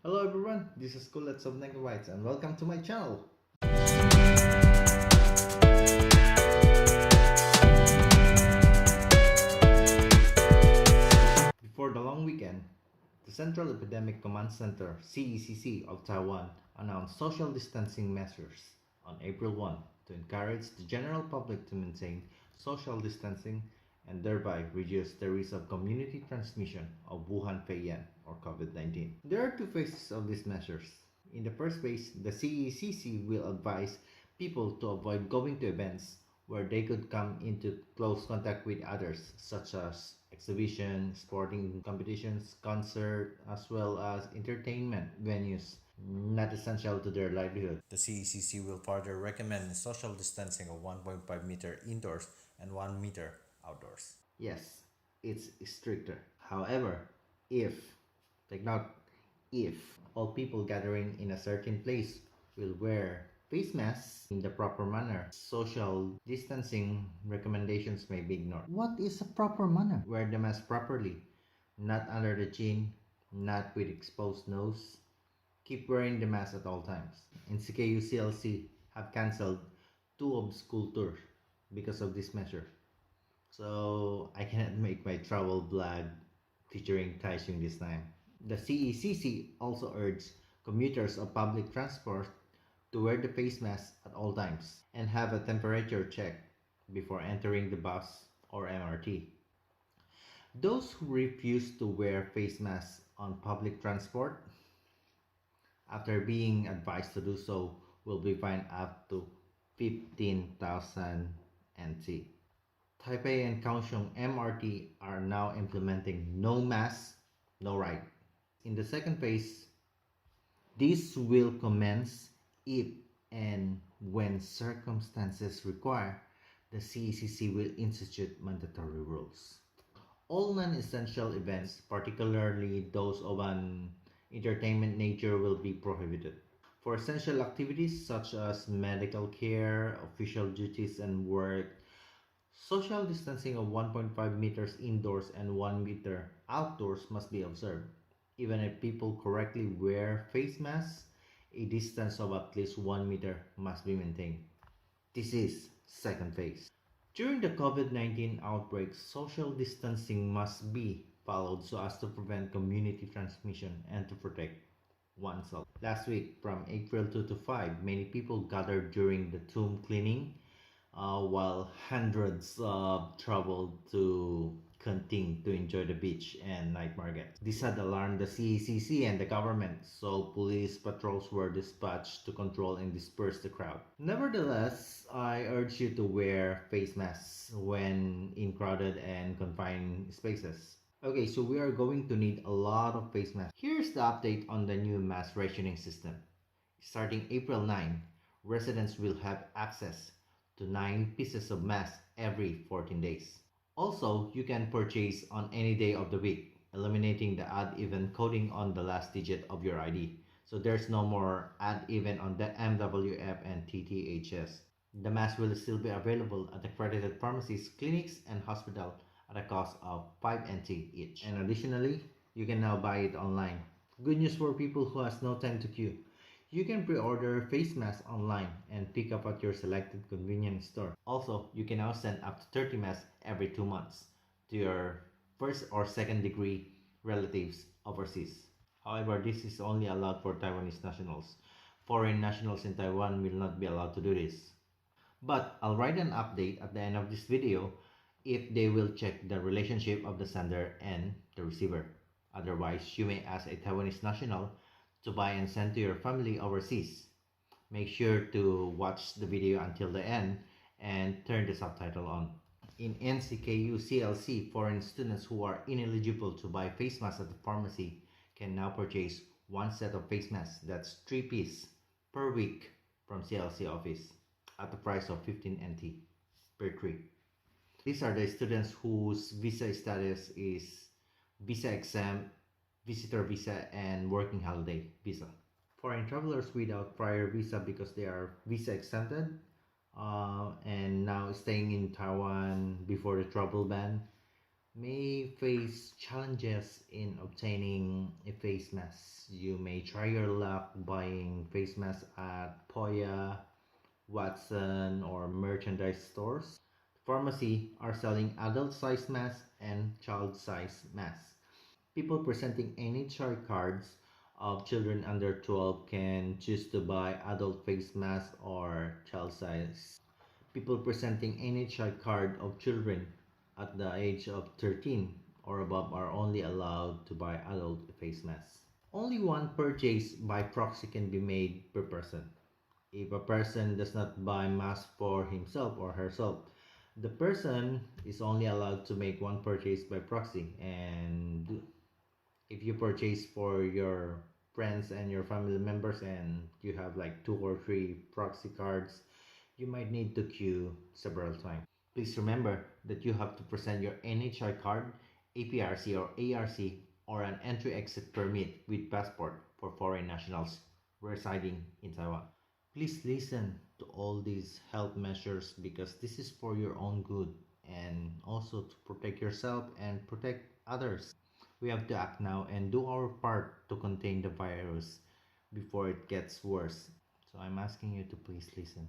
Hello everyone, this is Khooletz of Necobytez and welcome to my channel. Before the long weekend, the Central Epidemic Command Center (CECC) of Taiwan announced social distancing measures on April 1 to encourage the general public to maintain social distancing and thereby reduce the risk of community transmission of Wuhan Feiyan or COVID-19. There are two phases of these measures. In the first phase, the CECC will advise people to avoid going to events where they could come into close contact with others, such as exhibition, sporting competitions, concert, as well as entertainment venues not essential to their livelihood. The CECC will further recommend social distancing of 1.5 meter indoors and 1 meter outdoors. Yes, it's stricter. However, take note, if all people gathering in a certain place will wear face masks in the proper manner, social distancing recommendations may be ignored. What is a proper manner? Wear the mask properly, not under the chin, not with exposed nose. Keep wearing the mask at all times. And CKU CLC have cancelled 2 of school tours because of this measure. So I cannot make my travel vlog featuring Taichung this time. The CECC also urged commuters of public transport to wear the face mask at all times and have a temperature check before entering the bus or MRT. Those who refuse to wear face masks on public transport, after being advised to do so, will be fined up to 15,000 NT. Taipei and Kaohsiung MRT are now implementing no mask, no ride. In the second phase, this will commence if and when circumstances require. The CECC will institute mandatory rules. All non-essential events, particularly those of an entertainment nature, will be prohibited. For essential activities such as medical care, official duties and work, social distancing of 1.5 meters indoors and 1 meter outdoors must be observed. Even if people correctly wear face masks, a distance of at least 1 meter must be maintained. This is second phase. During the COVID-19 outbreak, social distancing must be followed so as to prevent community transmission and to protect oneself. Last week, from April 2 to 5, many people gathered during the tomb cleaning, while hundreds traveled to Kunting to enjoy the beach and night market. This had alarmed the CECC and the government, so police patrols were dispatched to control and disperse the crowd. Nevertheless, I urge you to wear face masks when in crowded and confined spaces. Okay, so we are going to need a lot of face masks. Here's the update on the new mask rationing system. Starting April 9, residents will have access to 9 pieces of mask every 14 days. Also, you can purchase on any day of the week, eliminating the odd-even coding on the last digit of your ID. So there's no more odd-even on the MWF and TTHS. The mask will still be available at accredited pharmacies, clinics, and hospitals at a cost of 5 NT each. And additionally, you can now buy it online. Good news for people who has no time to queue. You can pre-order face masks online and pick up at your selected convenience store. Also, you can now send up to 30 masks every 2 months to your first or second degree relatives overseas. However, this is only allowed for Taiwanese nationals. Foreign nationals in Taiwan will not be allowed to do this. But I'll write an update at the end of this video if they will check the relationship of the sender and the receiver. Otherwise, you may ask a Taiwanese national to buy and send to your family overseas. Make sure to watch the video until the end and turn the subtitle on. In NCKU CLC, foreign students who are ineligible to buy face masks at the pharmacy can now purchase 1 set of face masks, that's 3 pieces per week from CLC office at the price of 15 NT per 3. These are the students whose visa status is visa exempt, visitor visa, and working holiday visa. Foreign travelers without prior visa because they are visa exempted and now staying in Taiwan before the travel ban, may face challenges in obtaining a face mask. You may try your luck buying face masks at POYA Watsons or merchandise stores. Pharmacy are selling adult size masks and child size masks. People presenting NHI cards of children under 12 can choose to buy adult face mask or child size. People presenting NHI card of children at the age of 13 or above are only allowed to buy adult face masks. Only one purchase by proxy can be made per person. If a person does not buy mask for himself or herself, the person is only allowed to make one purchase by proxy. And if you purchase for your friends and your family members and you have like 2 or 3 proxy cards, you might need to queue several times. Please remember that you have to present your NHI card, APRC or ARC, or an entry-exit permit with passport for foreign nationals residing in Taiwan. Please listen to all these health measures because this is for your own good and also to protect yourself and protect others. We have to act now and do our part to contain the virus before it gets worse. So I'm asking you to please listen.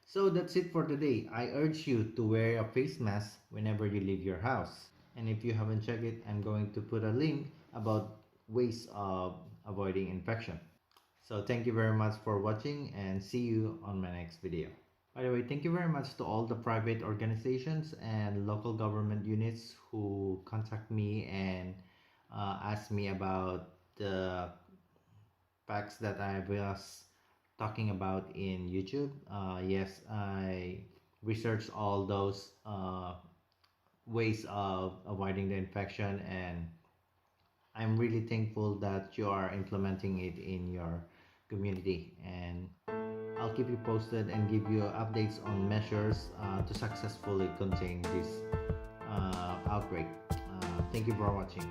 So that's it for today. I urge you to wear a face mask whenever you leave your house. And if you haven't checked it, I'm going to put a link about ways of avoiding infection. So thank you very much for watching and see you on my next video. By the way, thank you very much to all the private organizations and local government units who contact me and ask me about the facts that I was talking about in YouTube. Yes, I researched all those ways of avoiding the infection, and I'm really thankful that you are implementing it in your community, and I'll keep you posted and give you updates on measures to successfully contain this outbreak. Thank you for watching.